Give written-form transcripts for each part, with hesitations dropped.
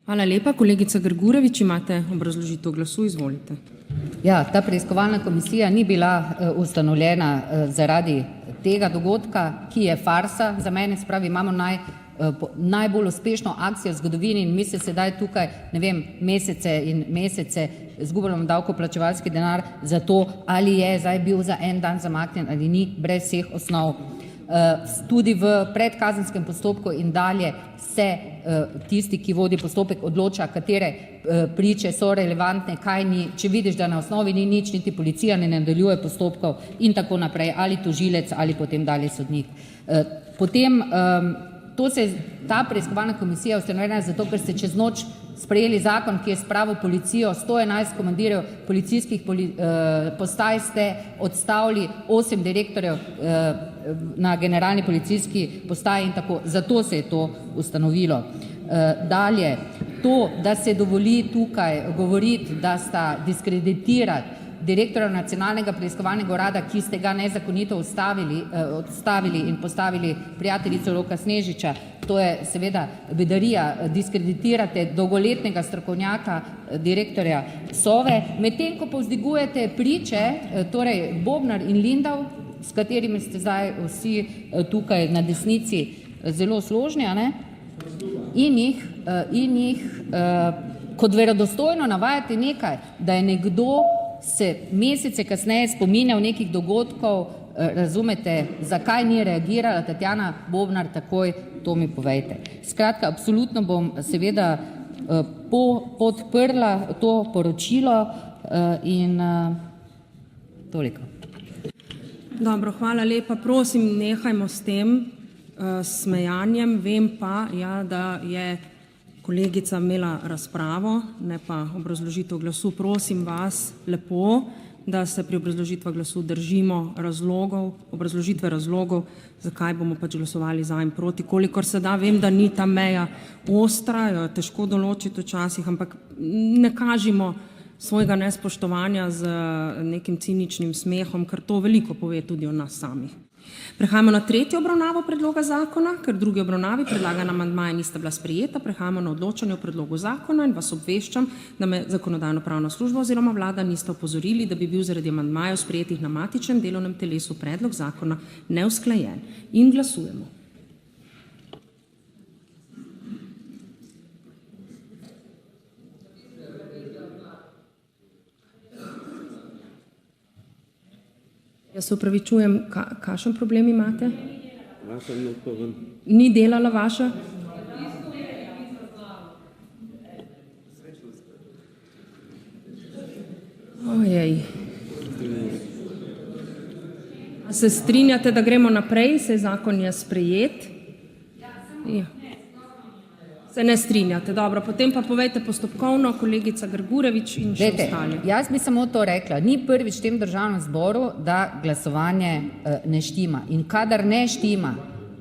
Hvala lepa. Kolegica Grgurevič, imate obrazložitev glasu, izvolite. Ja, ta preiskovalna komisija ni bila ustanovljena zaradi tega dogodka, ki je farsa za mene, spravi, imamo najbolj uspešno akcijo v zgodovini in mi se sedaj tukaj, ne vem, mesece in mesece izgubljamo davkoplačevalski denar za to, ali je zdaj bil za en dan zamaknjen ali ni, brez vseh osnov. Tudi v predkazenskem postopku in dalje se tisti, ki vodi postopek, odloča, katere priče so relevantne, kaj ni, če vidiš, da na osnovi ni nič, niti policija ne nadaljuje postopkov in tako naprej, ali tožilec ali potem dalje sodnik. Potem ta preiskovalna komisija ustanovljena zato, ker ste čez noč sprejeli zakon, ki je spravil policijo, 111 komandirjev policijskih postaj ste odstavili, 8 direktorjev na generalni policijski postaji in tako. Zato se je to ustanovilo. Dalje, to, da se dovoli tukaj govoriti, da sta diskreditirati direktorja Nacionalnega preiskovalnega urada, ki ste ga nezakonito odstavili in postavili prijateljico Roka Snežiča, to je seveda bedarija, diskreditirate dolgoletnega strokovnjaka, direktorja Sove, medtem ko povzdigujete priče, torej Bobnar in Lindav, s katerimi ste zdaj vsi tukaj na desnici zelo složni, ne? In jih kot verodostojno navajate nekaj, da je nekdo se mesece kasneje spominjal nekih dogodkov, razumete, zakaj ni reagirala Tatjana Bobnar takoj, to mi povejte. Skratka, absolutno bom seveda podprla to poročilo in toliko. Dobro, hvala lepa. Prosim, nehajmo s tem smejanjem. Vem pa, ja, da je kolegica imela razpravo, ne pa obrazložitev glasu. Prosim vas lepo, da se pri obrazložitvah glasu držimo obrazložitve razlogov, zakaj bomo pač glasovali za in proti. Kolikor se da, vem, da ni ta meja ostra, jo je težko določiti včasih, ampak ne kažimo svojega nespoštovanja z nekim ciničnim smehom, ker to veliko pove tudi o nas samih. Prehajamo na tretjo obravnavo predloga zakona, ker v drugi obravnavi predlagana amandmaja nista bila sprejeta. Prehajamo na odločanje o predlogu zakona in vas obveščam, da me Zakonodajno-pravna služba oziroma vlada nista opozorili, da bi bil zaradi amandmajev sprejetih na matičnem delovnem telesu predlog zakona neusklajen. In glasujemo. Jaz se upravičujem, kakšen problem imate? Ni delala vaša? Ojej. Se strinjate, da gremo naprej, saj zakon je sprejet? Ja. Se ne strinjate, dobro, potem pa povejte postopkovno, kolegica Grgurevič in še ostali. Jaz bi samo to rekla, ni prvič v tem državnem zboru, da glasovanje ne štima. In kadar ne štima,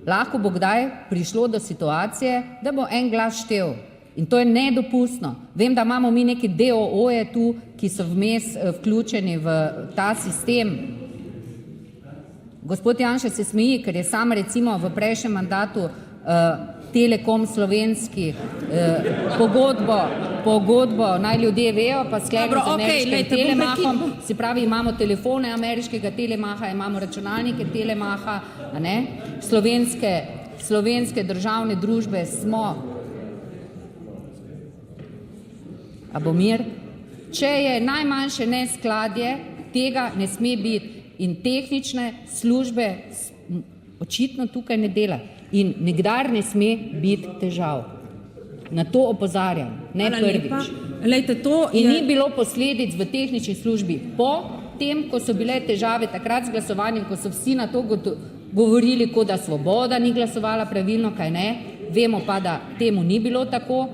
lahko bo kdaj prišlo do situacije, da bo en glas štel. In to je nedopustno. Vem, da imamo mi neke DOO-je tu, ki so vmes vključeni v ta sistem. Gospod Janša se smeji, ker je sam recimo v prejšnjem mandatu Telekom slovenski pogodbo, naj ljudje vejo, pa sklenil z ameriškim Telemachom, se pravi, imamo telefone ameriškega Telemacha, imamo računalnike Telemacha, a ne? Slovenske državne družbe smo. A bo mir? Če je najmanjše neskladje, tega ne sme biti in tehnične službe očitno tukaj ne dela. In nikdar ne sme biti težav. Na to opozarjam, ne prvič. In ni bilo posledic v tehnični službi po tem, ko so bile težave takrat z glasovanjem, ko so vsi na to govorili, kot da Svoboda ni glasovala pravilno, kaj ne. Vemo pa, da temu ni bilo tako.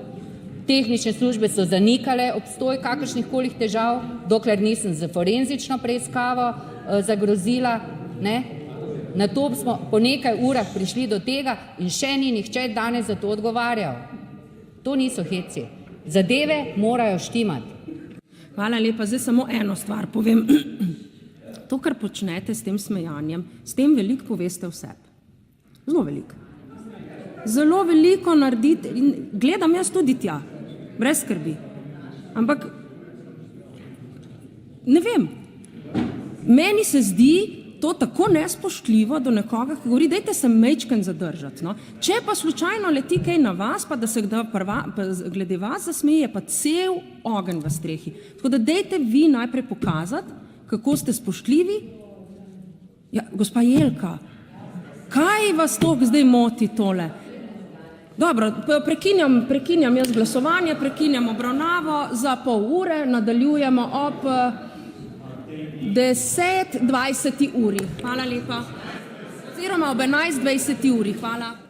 Tehnične službe so zanikale obstoj kakršnihkoli težav, dokler nisem z forenzično preiskavo zagrozila, ne. Na to smo po nekaj urah prišli do tega in še ni nihče danes za to odgovarjal. To niso heci. Zadeve morajo štimati. Hvala lepa. Zdaj samo eno stvar povem. To, kar počnete s tem smejanjem, s tem veliko poveste o sebi. Zelo veliko. Zelo veliko naredite in gledam jaz tudi tja. brez skrbi. Ampak, ne vem, meni se zdi to tako nespoštljivo do nekoga, ki govori, dajte se majčken zadržati. No. Če pa slučajno leti kaj na vas, pa da se glede vas zasmeje, pa cel ogenj v strehi. Tako da dajte vi najprej pokazati, kako ste spoštljivi. Ja, gospa Jelka, kaj vas toliko zdaj moti tole? Dobro, prekinjam jaz glasovanje, prekinjam obravnavo za pol ure, nadaljujemo ob 10:20 uri. Hvala lepa. Oziroma ob 11:20 uri. Hvala.